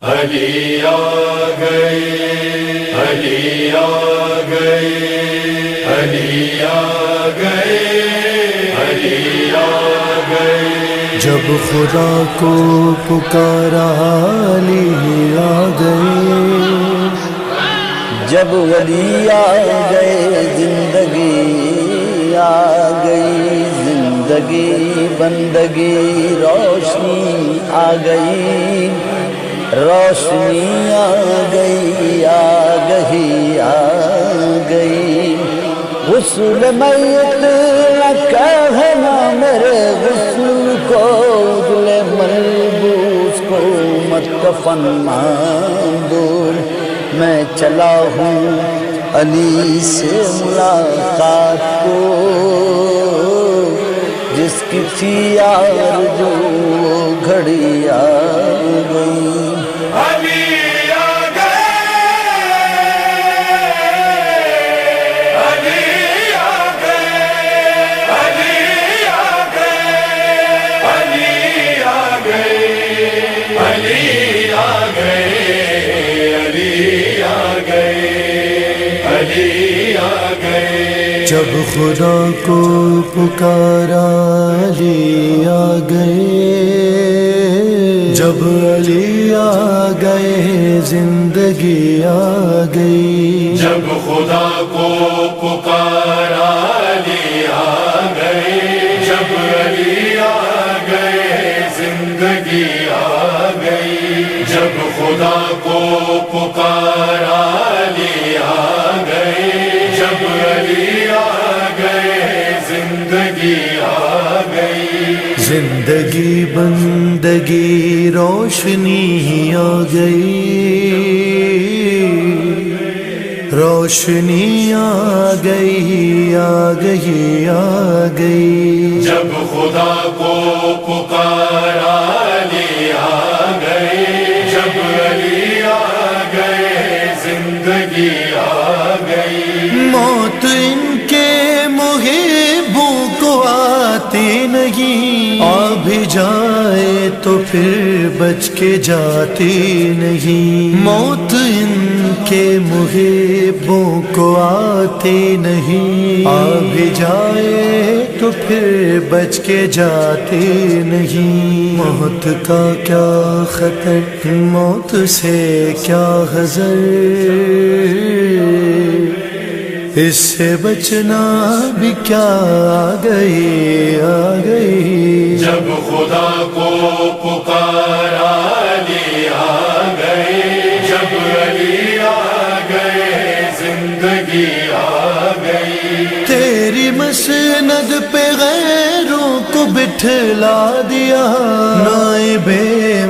علی آ گئے، علی آ گئے، علی آ گئے، علی آ گئے۔ جب خدا کو پکارا علی آ گئے، جب ولی آ گئے زندگی آ گئی، زندگی بندگی روشنی آ گئی، روشنی آ گئی، آ گئی، آ گئی۔ غسل میت نہ کہنا میرے غسل کو، اجل ملبوس کو مت کفن دور، میں چلا ہوں علی سے ملاقات کو، جس کی تھی آرزو وہ گھڑی آ گئی۔ علی آ گئے، علی آ گئے، علی آ گئے، علی آ گئے، علی آ گئے، علی آ گئے، علی آ گئے۔ جب خدا کو پکارا علی آ گئے، جب علی آ گئے زندگی آ گئی، جب خدا کو پکارا علی آ گئے، جب علی آ گئے زندگی آ گئی، جب خدا کو پکارا علی آ گئے، جب علی آ گئے زندگی آ گئی، زندگی بندگی روشنی آ گئی، روشنی آ گئی، آ گئی، آ گئی۔ جب خدا کو پکارا علی آ گئے، جب علی آ گئے زندگی آ گئی، موت ان کے محبوں کو آتی نہیں، آ بھی جائے تو پھر بچ کے جاتی نہیں، موت ان کے محبوں کو آتی نہیں، آ بھی جائے تو پھر بچ کے جاتی نہیں۔ موت کا کیا خطر، موت سے کیا حذر، اس سے بچنا بھی کیا آ گئی، آ گئی۔ جب خدا کو پکارا علی آ گئے، جب علی آ گئے زندگی آ گئی، تیری مسند پہ غیروں کو بٹھلا دیا، نائب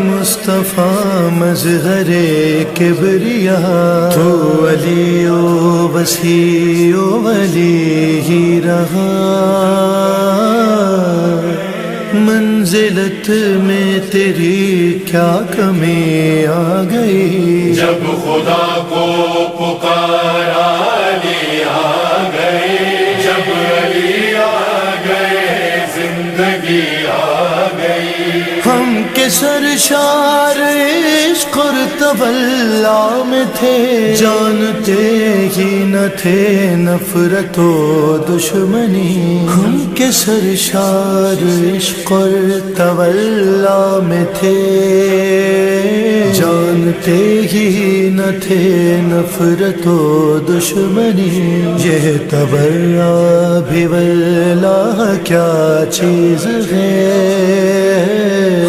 مصطفیٰ مظہر کبریا، تو علی و وسیع و ولی ہی رہا، منزلت میں تیری کیا کمی آ گئی۔ جب خدا کو پکارا علی آ گئے، جب علی آ گئے زندگی آ گئی، ہم کے سرشار عشق اور تولا میں تھے، جانتے ہی نہ تھے نفرت و دشمنی، ہم کے سرشار عشق اور تولا میں تھے، جانتے ہی نہ تھے نفرت و دشمنی، یہ تبرہ بھی واللہ کیا چیز ہے،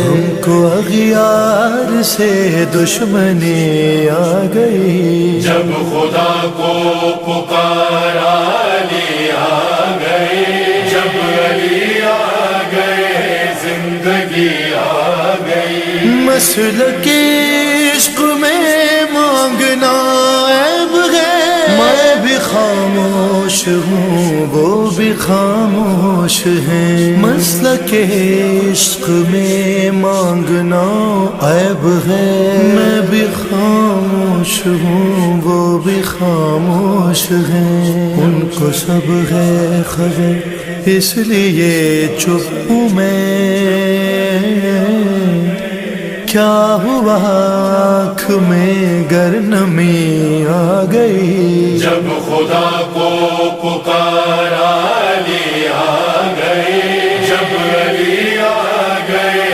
ہم کو اغیار سے دشمنی آ گئی۔ جب خدا کو پکارا علی آ گئے، جب علی آ گئے زندگی آ گئی، مسلک عشق میں مانگنا عیب ہے، میں بھی خاموش ہوں وہ بھی خاموش ہیں، مسلک عشق میں مانگنا عیب ہے، میں بھی خاموش ہوں وہ بھی خاموش ہیں، ان کو سب ہے خبر اس لیے چپ ہوں میں، کیا ہوا آنکھ میں گر نمی آ گئی، جب خدا کو پکارا علی آ گئے، جب علی آ گئے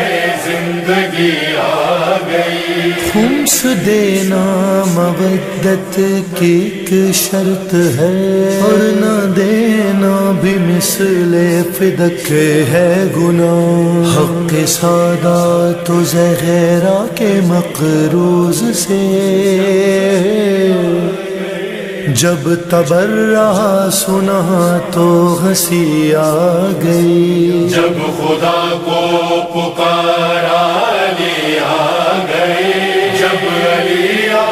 زندگی آ گئی۔ خمس دینا مودت کی ایک شرط ہے، اور نہ دینا بھی مثل فدق ہے گناہ۔ حق سادات و زہرا کے مقروض سے جب تبرہ سنا تو ہنسی آ گئی، جب خدا کو پکارا علی آ گئے، جب علی آ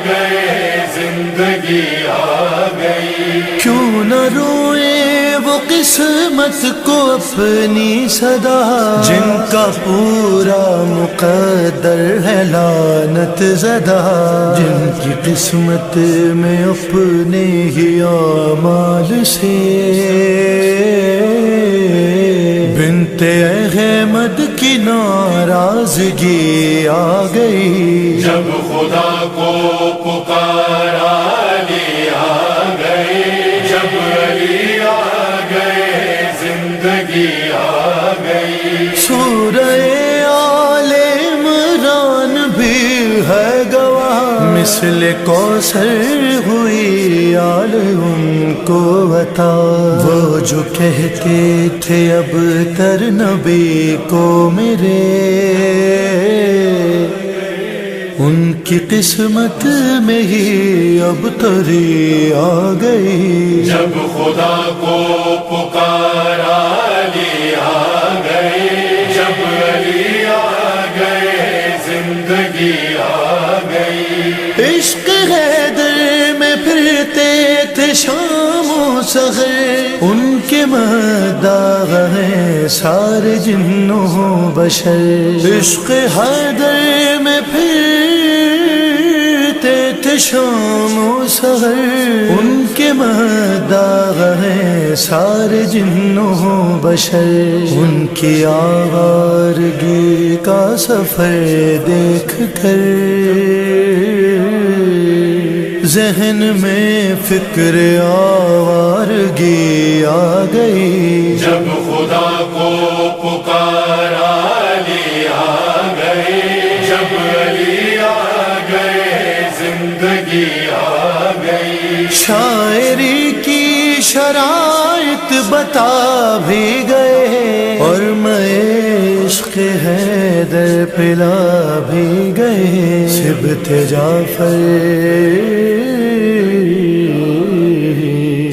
گئے زندگی آ گئی۔ کیوں نہ روئے وہ قسمت کو اپنی صدا، جن کا پورا مقدر ہے لعنت زدہ، جن کی قسمت میں اپنے ہی اعمال سے بنت احمد کی ناراضگی آ گئی، جب خدا کو پکارا علی آ گئے، جب علی آ گئے زندگی آ گئی۔ سورہ آل عمران بھی ہے گواہ، مثل کوثر ہوئی آل ان کو عطا، وہ جو کہتے تھے اب تر نبی کو میرے، ان کی قسمت میں ہی اب تری آ گئی، جب خدا کو پکارا علی آ گئے، جب علی آ گئے زندگی آ گئی۔ عشق حیدر میں پھرتے تھے شام و سحر، ان کے مداح ہیں سارے جن و بشر، عشق حیدر میں پھرتے تھے شام و سحر، ان کے مداح ہیں سارے جن و بشر، ان کی آوارگی کا سفر دیکھ کر ذہن میں فکر آوارگی آ گئی، جب خدا کو پکارا علی آ گئے، جب علی آ گئے زندگی آ گئی۔ شاعری کی شرائط بتا بھی گئے، اور میں عشق حیدر پلا بھی گئے،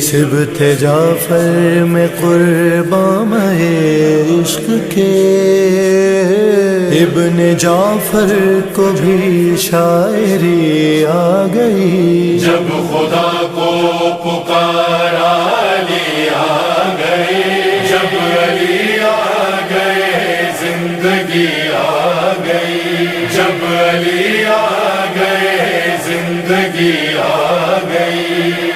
سبت جعفر میں قرباں میں عشق کے، ابن جعفر کو بھی شاعری آ گئی، جب خدا کو پکارا علی آ گئے، جب علی آ گئے زندگی آ گئی، جب علی آ گئے زندگی آ گئی۔